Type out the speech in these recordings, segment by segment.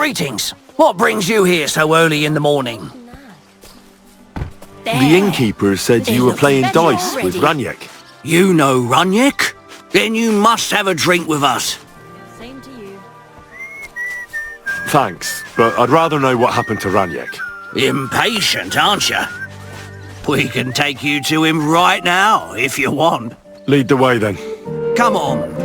Greetings. What brings you here so early in the morning? The innkeeper said you were playing dice with Raniek. You know Raniek? Then you must have a drink with us. Same to you. Thanks, but I'd rather know what happened to Raniek. Impatient, aren't you? We can take you to him right now, if you want. Lead the way then. Come on.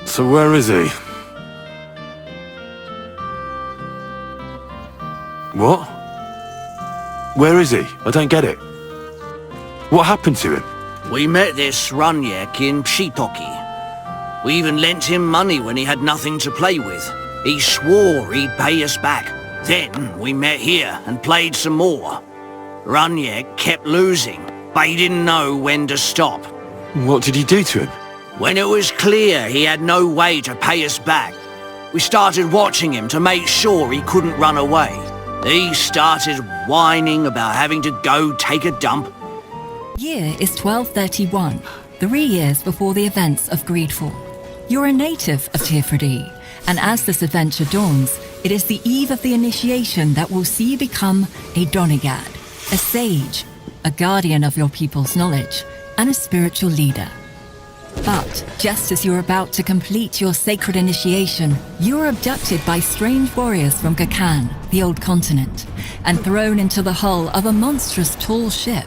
So where is he? What? Where is he? I don't get it. What happened to him? We met this Raniek in Pshitoki. We even lent him money when he had nothing to play with. He swore he'd pay us back. Then we met here and played some more. Raniek kept losing, but he didn't know when to stop. What did you do to him? When it was clear he had no way to pay us back, we started watching him to make sure he couldn't run away. He started whining about having to go take a dump. Year is 1231, 3 years before the events of GreedFall. You're a native of Tirfredi, and as this adventure dawns, it is the eve of the initiation that will see you become a Donigad, a sage, a guardian of your people's knowledge, and a spiritual leader. But just as you're about to complete your sacred initiation, you are abducted by strange warriors from Gakan, the Old Continent, and thrown into the hull of a monstrous tall ship.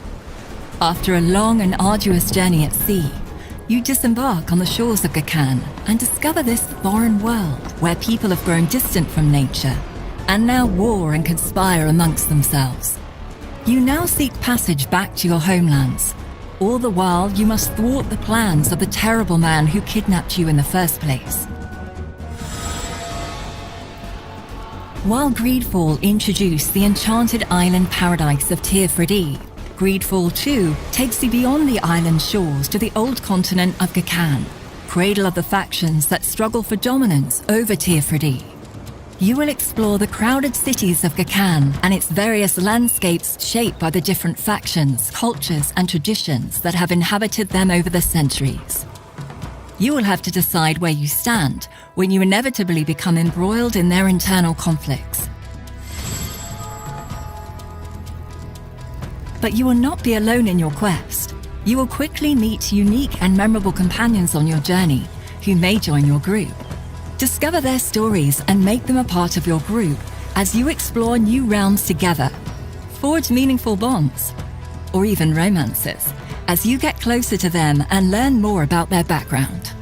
After a long and arduous journey at sea, you disembark on the shores of Gakan and discover this foreign world where people have grown distant from nature and now war and conspire amongst themselves. You now seek passage back to your homelands. All the while, you must thwart the plans of the terrible man who kidnapped you in the first place. While GreedFall introduced the enchanted island paradise of Tirfredi, GreedFall 2 takes you beyond the island shores to the old continent of Gakan, cradle of the factions that struggle for dominance over Tirfredi. You will explore the crowded cities of Gakan and its various landscapes shaped by the different factions, cultures, and traditions that have inhabited them over the centuries. You will have to decide where you stand when you inevitably become embroiled in their internal conflicts. But you will not be alone in your quest. You will quickly meet unique and memorable companions on your journey who may join your group. Discover their stories and make them a part of your group as you explore new realms together. Forge meaningful bonds, or even romances, as you get closer to them and learn more about their background.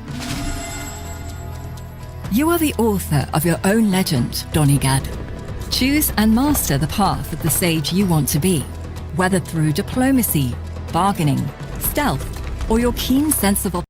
You are the author of your own legend, Donigad. Choose and master the path of the sage you want to be, whether through diplomacy, bargaining, stealth, or your keen sense of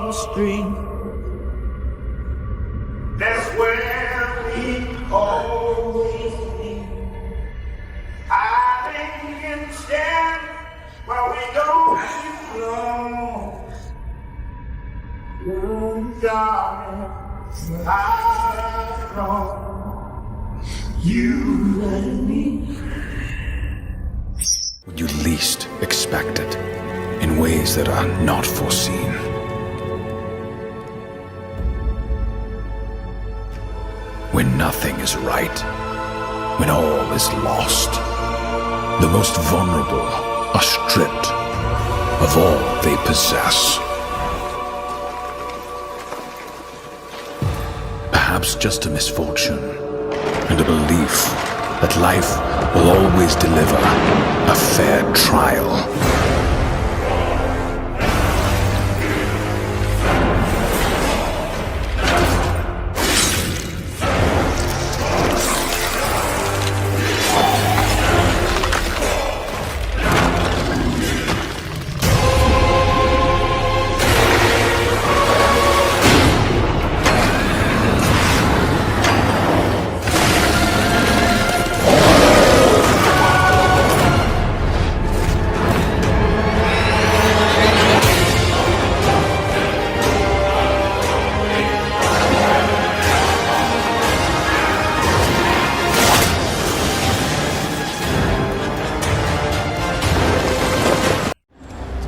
of stream. That's where we always be. Hiding in stand while we don't keep lost. Oh, darling, I know you let me. When you least expect it, in ways that are not foreseen. When nothing is right, when all is lost, the most vulnerable are stripped of all they possess. Perhaps just a misfortune and a belief that life will always deliver a fair trial.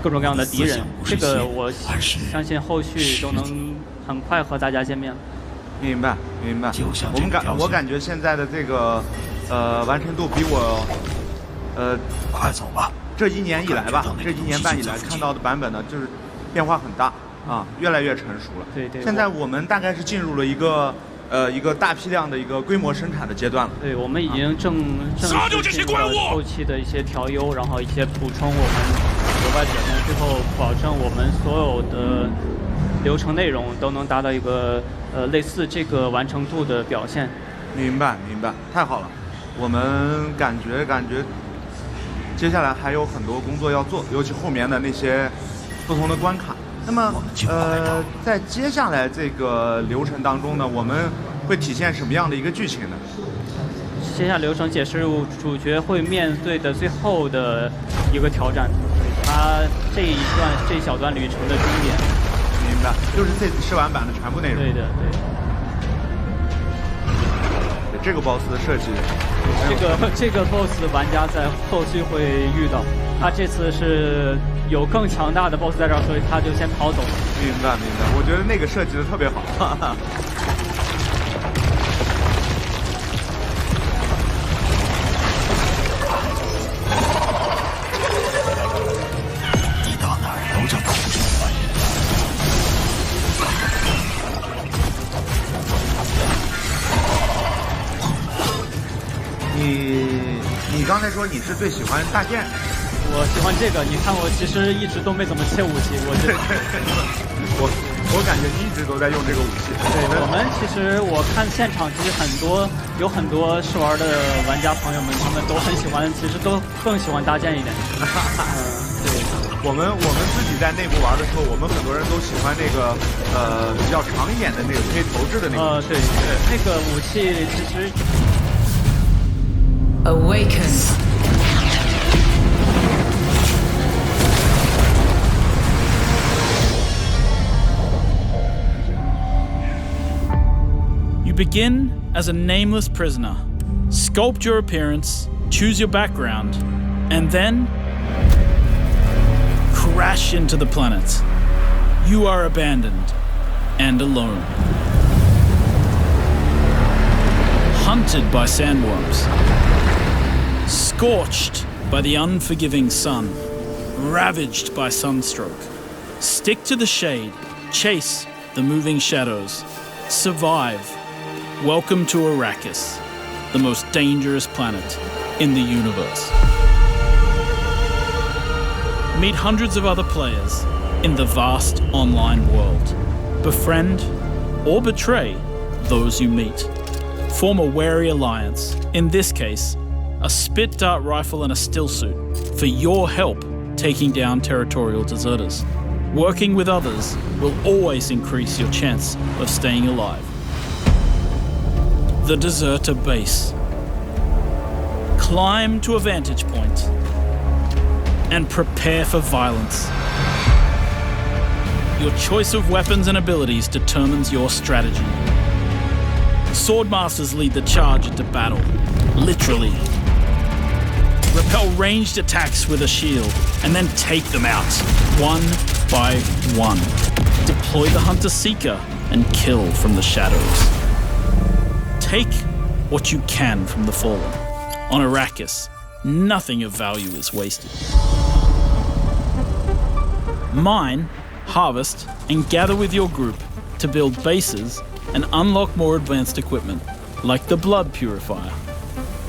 各种各样的敌人，这个我相信后续都能很快和大家见面。明白，明白。我感觉现在的这个完成度比我快走吧。这1年以来吧，这1年半以来看到的版本呢，就是变化很大啊，越来越成熟了。对对。现在我们大概是进入了一个大批量的一个规模生产的阶段了。对，我们已经正式进入了后期的一些调优，然后一些补充我们额外表现，最后保证我们所有的流程内容都能达到一个类似这个完成度的表现。明白，明白，太好了。我们感觉接下来还有很多工作要做，尤其后面的那些不同的关卡。那么在接下来这个流程当中呢，我们会体现什么样的一个剧情呢？接下来流程解释主角会面对的最后的一个挑战，他这一小段旅程的终点。明白，就是这次试玩版的全部内容。对的，对。这个 BOSS 的设计，这个 BOSS 玩家在后续会遇到，他这次是有更强大的 BOSS 在这儿，所以他就先跑走。明白，明白。我觉得那个设计的特别好。你到哪儿都叫恐惧欢迎。你刚才说你是最喜欢大剑，我喜欢这个。你看我其实一直都没怎么切武器，我感觉你一直都在用这个武器。对，我们其实我看现场，其实有很多试玩的玩家朋友们，他们都很喜欢，其实都更喜欢大剑一点。对，我们自己在内部玩的时候，我们很多人都喜欢那个比较长一点的那个推投掷的那个。对，那个武器其实。Awaken. You begin as a nameless prisoner. Sculpt your appearance, choose your background, and then crash into the planet. You are abandoned and alone. Hunted by sandworms. Scorched by the unforgiving sun, ravaged by sunstroke. Stick to the shade, chase the moving shadows, survive. Welcome to Arrakis, the most dangerous planet in the universe. Meet hundreds of other players in the vast online world. Befriend or betray those you meet. Form a wary alliance, in this case, a spit dart rifle and a still suit, for your help taking down territorial deserters. Working with others will always increase your chance of staying alive. The Deserter Base. Climb to a vantage point and prepare for violence. Your choice of weapons and abilities determines your strategy. Swordmasters lead the charge into battle, literally. Repel ranged attacks with a shield, and then take them out, one by one. Deploy the Hunter-Seeker and kill from the shadows. Take what you can from the Fallen. On Arrakis, nothing of value is wasted. Mine, harvest, and gather with your group to build bases and unlock more advanced equipment, like the Blood Purifier.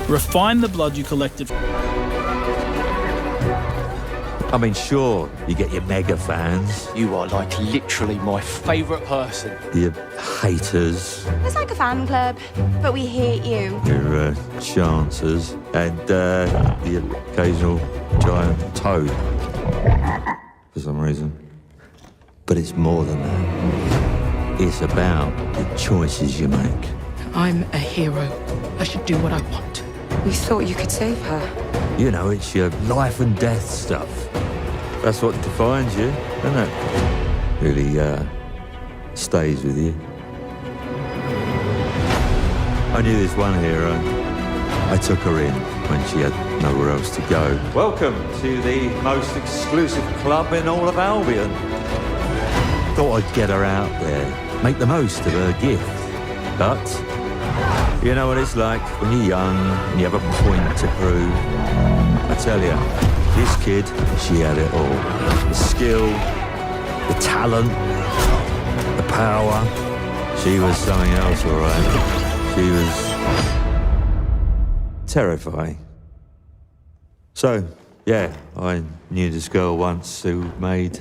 Refine the blood you collected. I mean, sure, you get your mega fans, You are like literally my favourite person. your haters, It's like a fan club, but we hate you. your chancers, and the occasional giant toad, for some reason. But it's more than that. It's about the choices you make. I'm a hero. I should do what I want. We thought you could save her. You know, it's your life and death stuff. That's what defines you, doesn't it? Really, stays with you. I knew this one hero. I took her in when she had nowhere else to go. Welcome to the most exclusive club in all of Albion. Thought I'd get her out there, make the most of her gift. But you know what it's like when you're young and you have a point to prove. I tell you, this kid, she had it all. The skill, the talent, the power. She was something else, all right. She was terrifying. So, yeah, I knew this girl once who made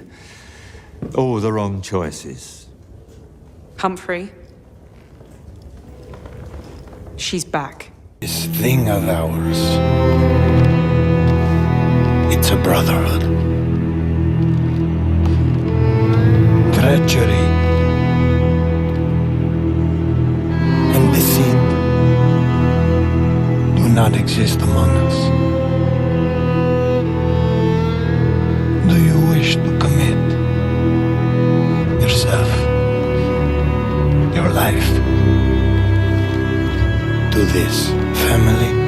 all the wrong choices. Humphrey. She's back. This thing of ours, it's a brotherhood. Treachery and deceit do not exist among us. Do you wish to commit yourself, your life, to this family?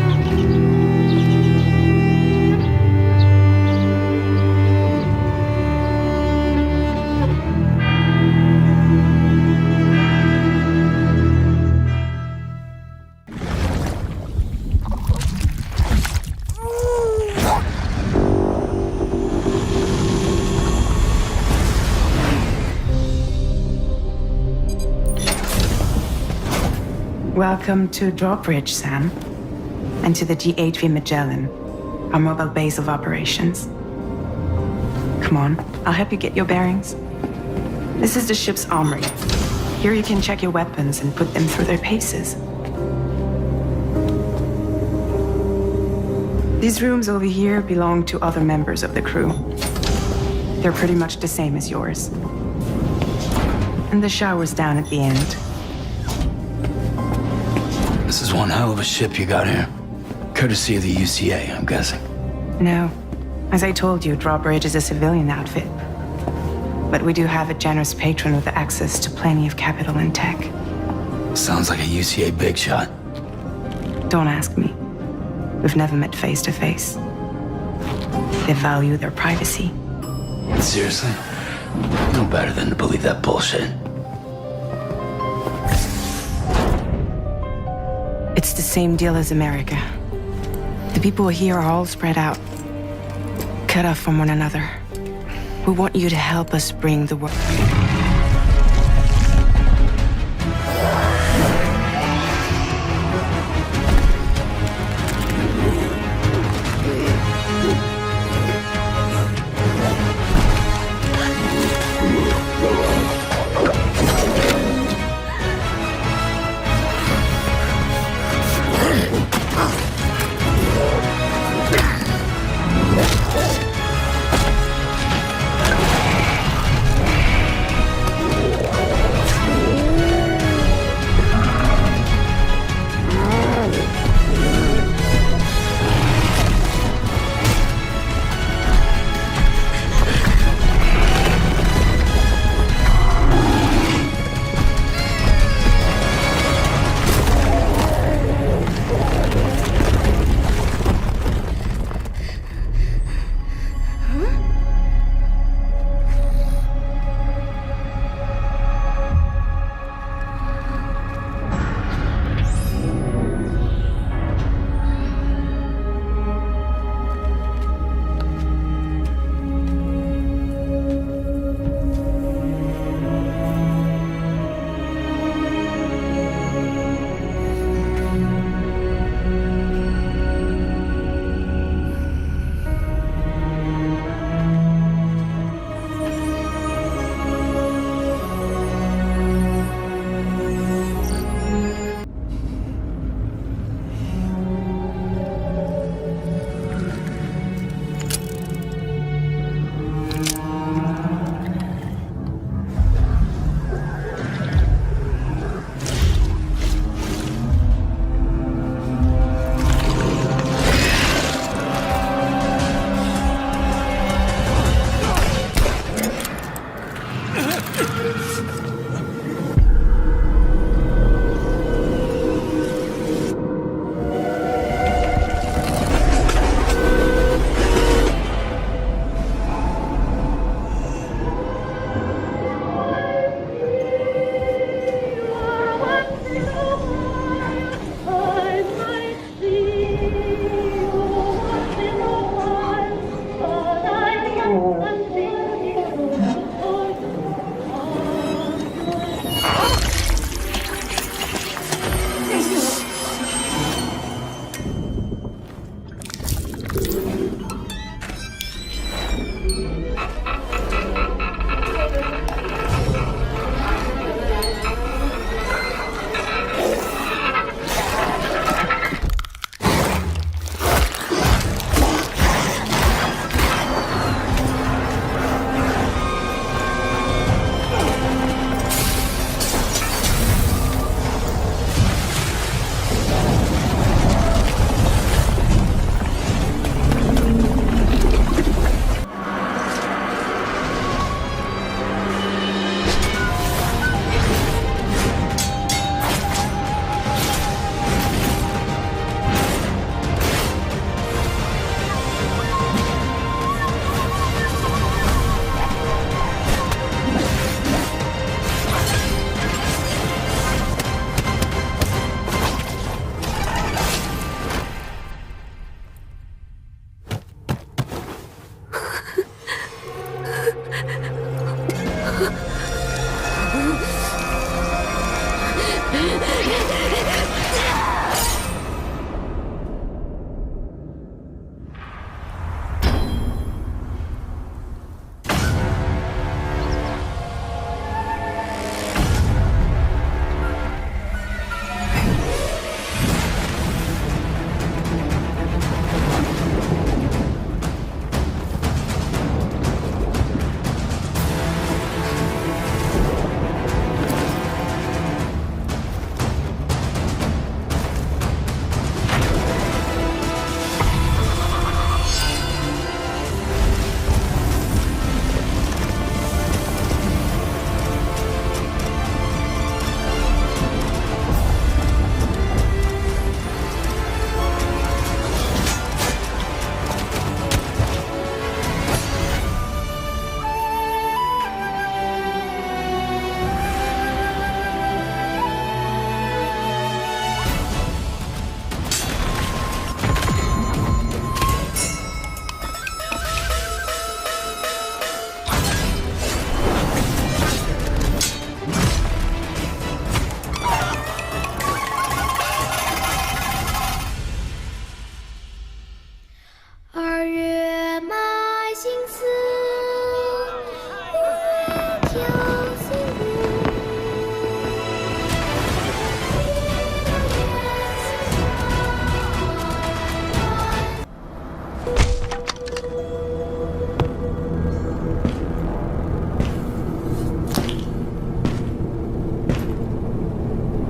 Welcome to Drawbridge, Sam, and to the GHV Magellan, our mobile base of operations. Come on, I'll help you get your bearings. This is the ship's armory. Here you can check your weapons and put them through their paces. These rooms over here belong to other members of the crew. They're pretty much the same as yours. And the shower's down at the end. This is one hell of a ship you got here. Courtesy of the UCA, I'm guessing. No. As I told you, Drawbridge is a civilian outfit. But we do have a generous patron with access to plenty of capital and tech. Sounds like a UCA big shot. Don't ask me. We've never met face to face. They value their privacy. Seriously? No better than to believe that bullshit. It's the same deal as America. The people here are all spread out, cut off from one another. We want you to help us bring the world.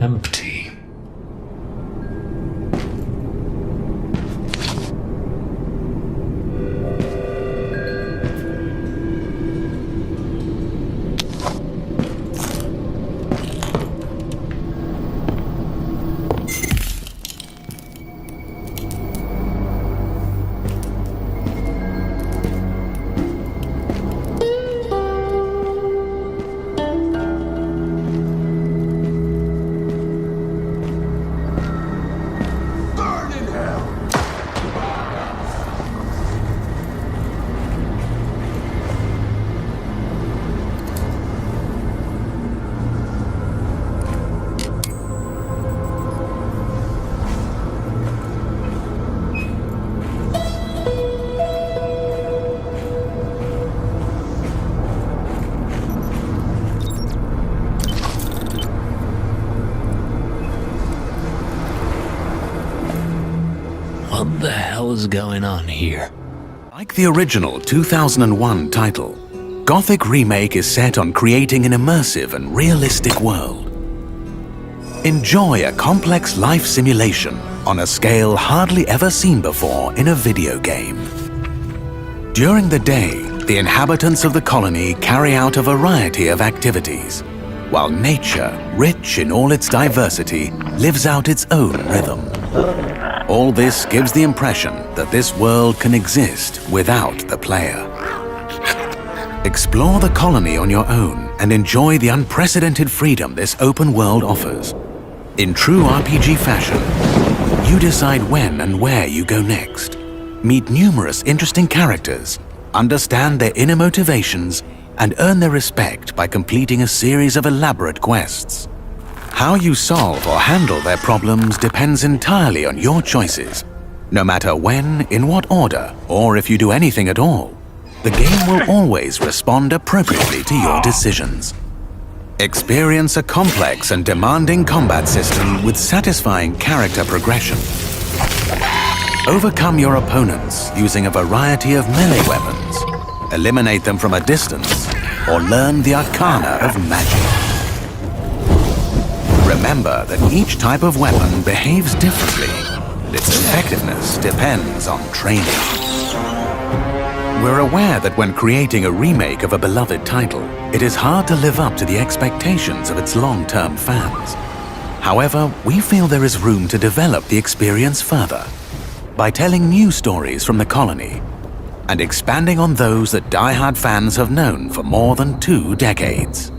Empty. What the hell is going on here? Like the original 2001 title, Gothic Remake is set on creating an immersive and realistic world. Enjoy a complex life simulation on a scale hardly ever seen before in a video game. During the day, the inhabitants of the colony carry out a variety of activities, while nature, rich in all its diversity, lives out its own rhythm. All this gives the impression that this world can exist without the player. Explore the colony on your own and enjoy the unprecedented freedom this open world offers. In true RPG fashion, you decide when and where you go next. Meet numerous interesting characters, understand their inner motivations, and earn their respect by completing a series of elaborate quests. How you solve or handle their problems depends entirely on your choices. No matter when, in what order, or if you do anything at all, the game will always respond appropriately to your decisions. Experience a complex and demanding combat system with satisfying character progression. Overcome your opponents using a variety of melee weapons, eliminate them from a distance, or learn the arcana of magic. Remember that each type of weapon behaves differently. Its effectiveness depends on training. We're aware that when creating a remake of a beloved title, it is hard to live up to the expectations of its long-term fans. However, we feel there is room to develop the experience further by telling new stories from the colony and expanding on those that die-hard fans have known for more than 2 decades.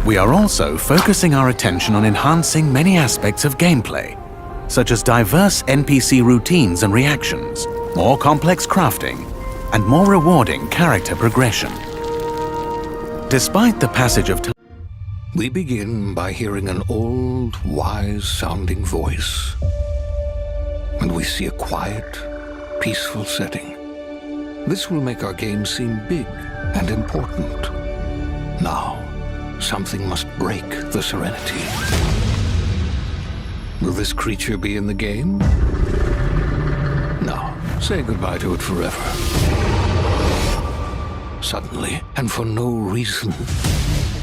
We are also focusing our attention on enhancing many aspects of gameplay, such as diverse NPC routines and reactions, more complex crafting, and more rewarding character progression. Despite the passage of time, we begin by hearing an old, wise-sounding voice, and we see a quiet, peaceful setting. This will make our game seem big and important. Now, something must break the serenity. Will this creature be in the game? No. Say goodbye to it forever. Suddenly, and for no reason,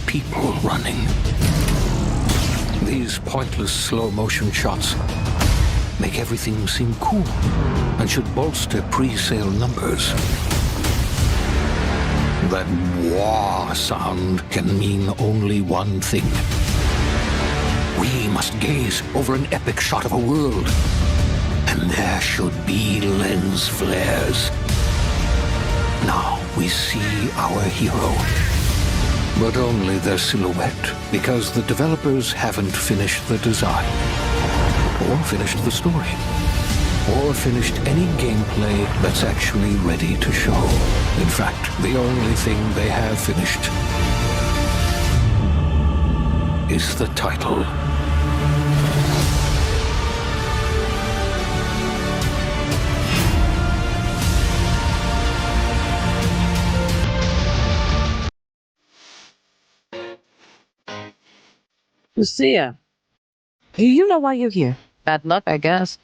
people running. These pointless slow-motion shots make everything seem cool and should bolster pre-sale numbers. That wah sound can mean only one thing. We must gaze over an epic shot of a world, and there should be lens flares. Now we see our hero, but only their silhouette, because the developers haven't finished the design, or finished the story, or finished any gameplay that's actually ready to show. In fact, the only thing they have finished is the title. Lucia, do you know why you're here? Bad luck, I guess.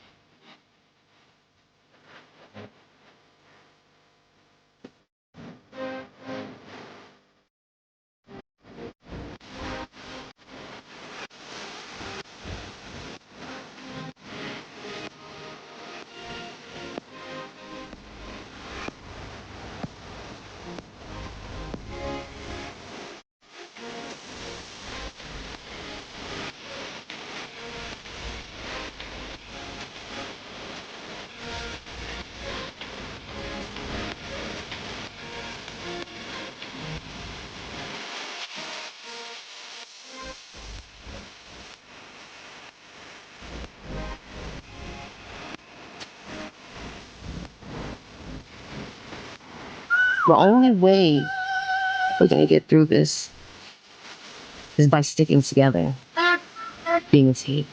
The only way we're gonna get through this is by sticking together, being a team.